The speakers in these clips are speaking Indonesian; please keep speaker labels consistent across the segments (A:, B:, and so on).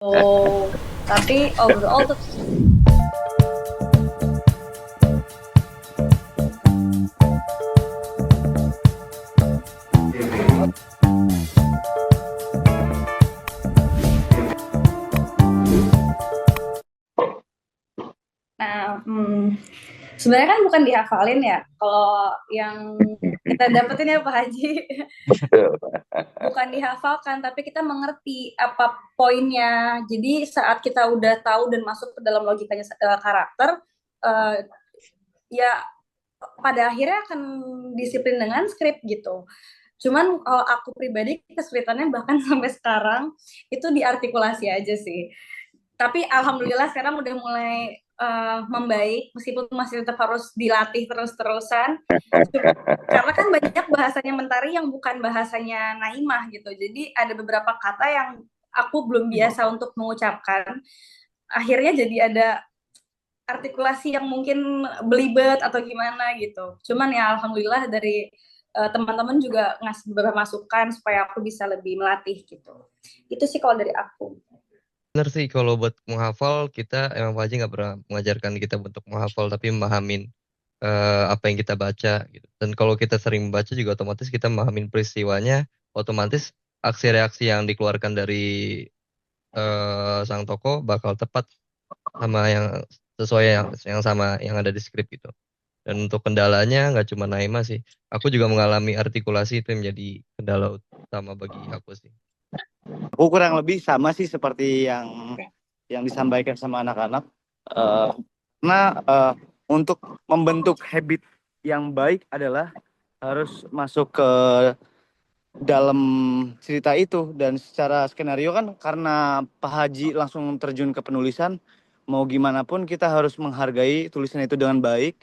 A: Oh, tapi overall tuh nah, sebenarnya kan bukan dihafalin ya. Kalau yang kita dapetin ya Pak Haji, bukan dihafalkan, tapi kita mengerti apa poinnya. Jadi saat kita udah tahu dan masuk ke dalam logikanya karakter, uh, ya pada akhirnya akan disiplin dengan skrip gitu. Cuman kalau aku pribadi kesulitannya bahkan sampai sekarang itu diartikulasi aja sih. Tapi alhamdulillah sekarang udah mulai membaik meskipun masih tetap harus dilatih terus-terusan karena kan banyak bahasanya Mentari yang bukan bahasanya Naimah gitu. Jadi ada beberapa kata yang aku belum biasa untuk mengucapkan. Akhirnya jadi ada artikulasi yang mungkin belibet atau gimana gitu. Cuman ya alhamdulillah dari teman-teman juga ngasih beberapa masukan supaya aku bisa lebih melatih gitu. Itu sih kalau dari aku.
B: Bener sih kalau buat menghafal kita emang Pak Haji nggak pernah mengajarkan kita untuk menghafal tapi memahamin apa yang kita baca gitu. Dan kalau kita sering membaca juga otomatis kita memahamin peristiwanya, otomatis aksi reaksi yang dikeluarkan dari sang tokoh bakal tepat sama yang sesuai yang sama yang ada di skrip gitu. Dan untuk kendalanya nggak cuma Naima sih, aku juga mengalami artikulasi itu yang menjadi kendala utama bagi aku sih.
C: Aku kurang lebih sama sih seperti yang disampaikan sama anak-anak. Karena untuk membentuk habit yang baik adalah harus masuk ke dalam cerita itu, dan secara skenario kan karena Pak Haji langsung terjun ke penulisan, mau gimana pun kita harus menghargai tulisan itu dengan baik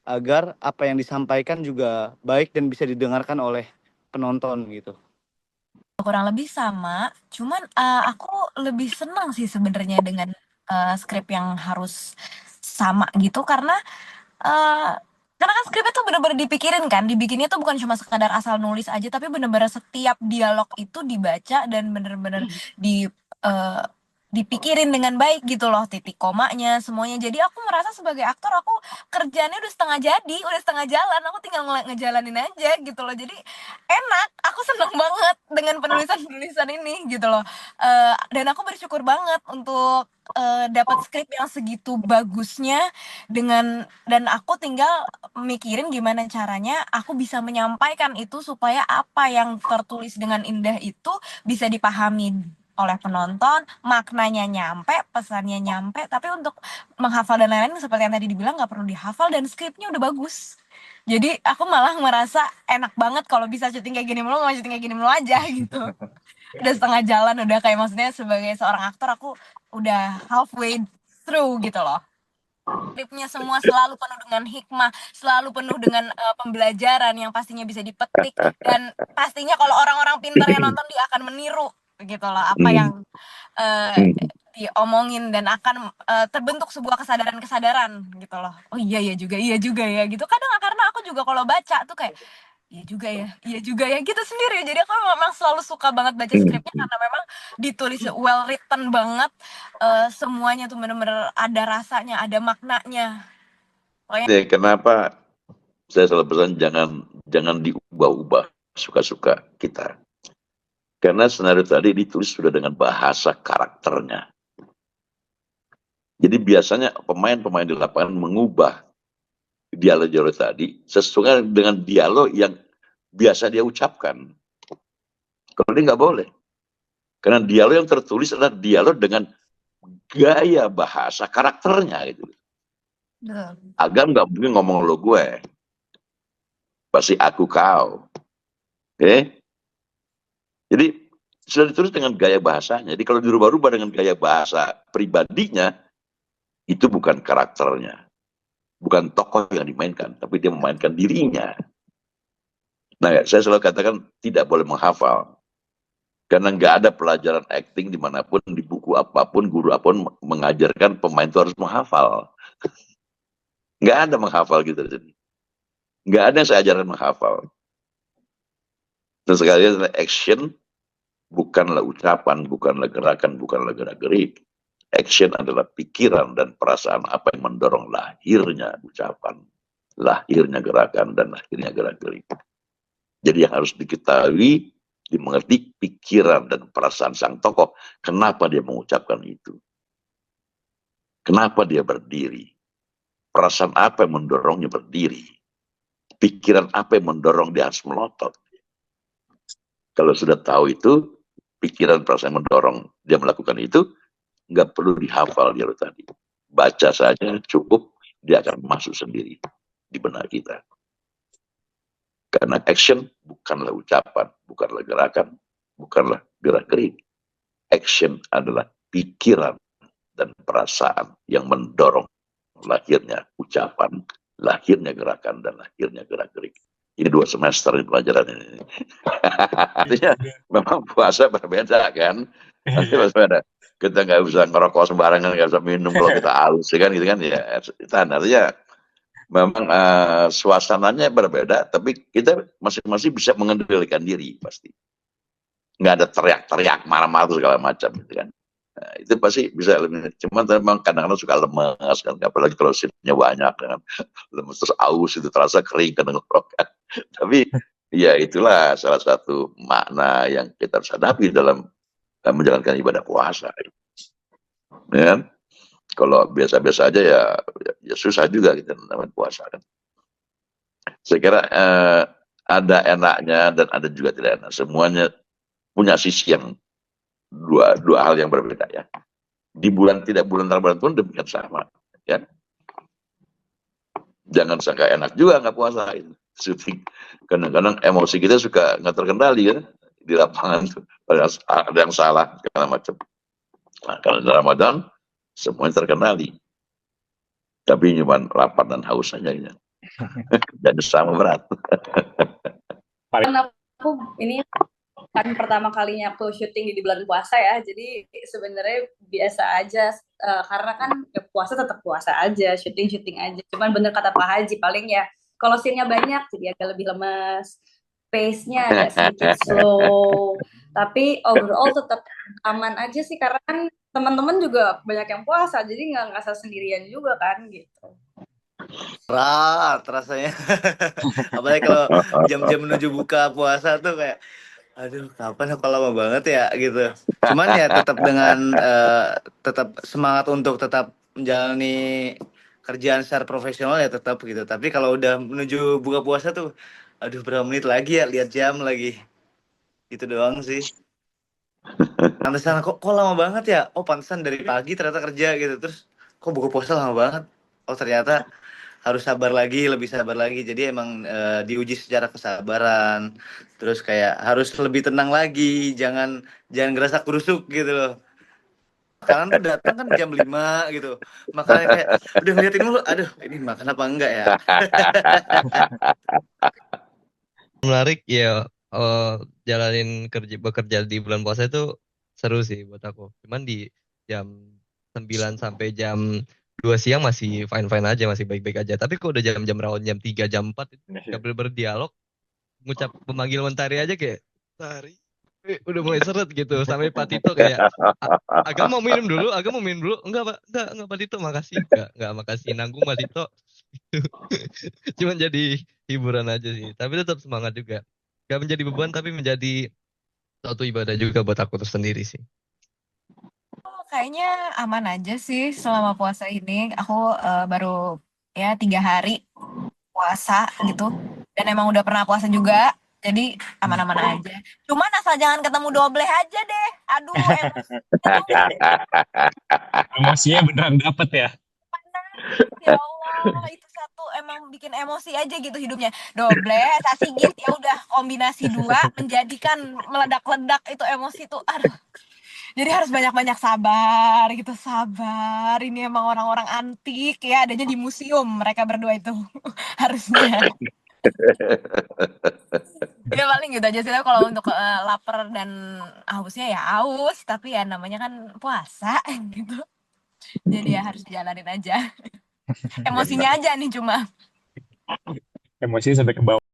C: agar apa yang disampaikan juga baik dan bisa didengarkan oleh penonton gitu.
D: Kurang lebih sama, cuman aku lebih senang sih sebenarnya dengan skrip yang harus sama gitu uh, karena kan skripnya tuh bener-bener dipikirin kan, dibikinnya tuh bukan cuma sekadar asal nulis aja, tapi bener-bener setiap dialog itu dibaca dan bener-bener di uh, dipikirin dengan baik gitu loh, titik komanya semuanya. Jadi aku merasa sebagai aktor aku kerjaannya udah setengah jadi, udah setengah jalan, aku tinggal ngejalanin aja gitu loh. Jadi enak, aku seneng banget dengan penulisan-penulisan ini gitu loh. Dan aku bersyukur banget untuk dapat skrip yang segitu bagusnya dan aku tinggal mikirin gimana caranya aku bisa menyampaikan itu supaya apa yang tertulis dengan indah itu bisa dipahami oleh penonton, maknanya nyampe, pesannya nyampe, tapi untuk menghafal dan lain-lain seperti yang tadi dibilang nggak perlu dihafal dan skripnya udah bagus. Jadi aku malah merasa enak banget kalau bisa syuting kayak gini mulu, nggak syuting kayak gini mulu aja gitu. Udah setengah jalan, udah kayak maksudnya sebagai seorang aktor aku udah halfway through gitu loh. Skripnya semua selalu penuh dengan hikmah, selalu penuh dengan pembelajaran yang pastinya bisa dipetik dan pastinya kalau orang-orang pintar yang nonton dia akan meniru gitu loh apa yang diomongin dan akan terbentuk sebuah kesadaran-kesadaran gitu loh. Oh iya juga ya gitu. Kadang karena aku juga kalau baca tuh kayak iya juga ya gitu sendiri. Jadi aku memang selalu suka banget baca skripnya karena memang ditulis well written banget. Semuanya tuh bener-bener ada rasanya, ada maknanya. Pokoknya
E: Kenapa saya selalu pesan jangan diubah-ubah suka-suka kita. Karena skenario tadi ditulis sudah dengan bahasa karakternya. Jadi biasanya pemain-pemain di lapangan mengubah dialog-dialog tadi sesuai dengan dialog yang biasa dia ucapkan. Kalau ini nggak boleh. Karena dialog yang tertulis adalah dialog dengan gaya bahasa karakternya gitu. Agam nggak mungkin ngomong lo gue, pasti aku kau. Oke? Jadi sudah ditulis dengan gaya bahasanya. Jadi kalau dirubah-rubah dengan gaya bahasa pribadinya, itu bukan karakternya. Bukan tokoh yang dimainkan, tapi dia memainkan dirinya. Nah, saya selalu katakan tidak boleh menghafal. Karena nggak ada pelajaran acting dimanapun, di buku apapun, guru apapun mengajarkan pemain itu harus menghafal. Nggak ada menghafal gitu. Nggak ada yang saya ajarkan menghafal. Dan sekali action, bukanlah ucapan, bukanlah gerakan, bukanlah gerak-gerik. Action adalah pikiran dan perasaan apa yang mendorong lahirnya ucapan, lahirnya gerakan, dan lahirnya gerak-gerik. Jadi yang harus diketahui, dimengerti pikiran dan perasaan sang tokoh. Kenapa dia mengucapkan itu? Kenapa dia berdiri? Perasaan apa yang mendorongnya berdiri? Pikiran apa yang mendorong dia harus melotot? Kalau sudah tahu itu, pikiran perasaan yang mendorong dia melakukan itu, nggak perlu dihafal dia tadi. Baca saja cukup, dia akan masuk sendiri di benak kita. Karena action bukanlah ucapan, bukanlah gerakan, bukanlah gerak-gerik. Action adalah pikiran dan perasaan yang mendorong lahirnya ucapan, lahirnya gerakan, dan lahirnya gerak-gerik. Ini 2 semester ini pelajaran ini. Artinya memang puasa berbeda kan. Berbeda. Kita nggak bisa ngerokok sembarangan, nggak bisa minum kalau kita haus, kan gitu kan ya. Artinya memang suasananya berbeda, tapi kita masing-masing bisa mengendalikan diri pasti. Nggak ada teriak-teriak, marah-marah segala macam gitu kan. Nah, itu pasti bisa lebih. Cuman memang kadang-kadang suka lemas kan, apalagi kalau sitnya banyak kan, lemas terus aus itu terasa kering kan tenggorokan. Tapi ya itulah salah satu makna yang kita harus hadapi dalam menjalankan ibadah puasa. Ya, kalau biasa-biasa aja ya susah juga kita namanya puasa kan. Saya kira ada enaknya dan ada juga tidak enak. Semuanya punya sisi yang dua hal yang berbeda ya. Di bulan Ramadan pun demikian sama. Ya. Jangan sangka enak juga nggak puasa. Syuting. Kadang-kadang emosi kita suka nggak terkendali kan di lapangan tuh. Ada yang salah segala macam. Nah, kalau di Ramadan semuanya terkendali. Tapi cuma lapar dan haus saja ya. Jadi sama berat.
A: Aku ini kan pertama kalinya aku syuting di bulan puasa ya, jadi sebenarnya biasa aja karena kan ya puasa tetap puasa aja, syuting aja. Cuman bener kata Pak Haji, paling ya kalau scene-nya banyak jadi agak lebih lemes, pace-nya agak sedikit slow, tapi overall tetap aman aja sih karena kan teman-teman juga banyak yang puasa, jadi nggak ngerasa sendirian juga kan gitu.
C: Berat rasanya. Apalagi kalau jam-jam menuju buka puasa tuh kayak aduh kapan kok lama banget ya gitu. Cuman ya tetap dengan tetap semangat untuk tetap menjalani kerjaan secara profesional ya tetap gitu. Tapi kalau udah menuju buka puasa tuh aduh berapa menit lagi ya, lihat jam lagi. Itu doang sih. Pantesan kok lama banget ya. Oh pantesan dari pagi ternyata kerja gitu. Terus kok buka puasa lama banget. Oh ternyata harus sabar lagi, lebih sabar lagi. Jadi emang diuji secara kesabaran. Terus kayak harus lebih tenang lagi, jangan gerasa kerusuk gitu loh. Makanan tuh datang kan jam 5 gitu. Makanya kayak udah ngeliatin dulu, aduh ini makan apa enggak ya.
B: Menarik ya, jalanin bekerja di bulan puasa itu seru sih buat aku. Cuman di jam 9 sampai jam 2 siang masih fine-fine aja, masih baik-baik aja. Tapi kalau udah jam-jam rawon jam 3, jam 4 itu gak boleh berdialog, ngucap memanggil mentari aja kayak tari. Udah mulai seret gitu. Sampai Pak Tito kayak agak mau minum dulu. Enggak Pak Tito, makasih. Enggak makasih, nanggung Pak Tito. Cuman jadi hiburan aja sih. Tapi tetap semangat juga. Gak menjadi beban tapi menjadi suatu ibadah juga buat aku tersendiri sih.
D: Kayaknya aman aja sih selama puasa ini. Aku baru ya 3 hari puasa gitu. Dan emang udah pernah puasa juga. Jadi aman-aman aja. Cuman asal jangan ketemu double aja deh. Aduh,
F: emosinya beneran dapet ya.
D: Ya Allah, itu satu emang bikin emosi aja gitu hidupnya. Double, sasigit ya udah kombinasi 2 menjadikan meledak-ledak itu emosi tuh. Aduh. Jadi harus banyak-banyak sabar gitu, sabar. Ini emang orang-orang antik ya, adanya di museum mereka berdua itu harusnya. Ya paling gitu aja sih kalau untuk lapar dan hausnya ya haus, tapi ya namanya kan puasa gitu. Jadi ya harus dijalanin aja. Emosinya aja nih cuma.
F: Emosinya sampai ke bawah.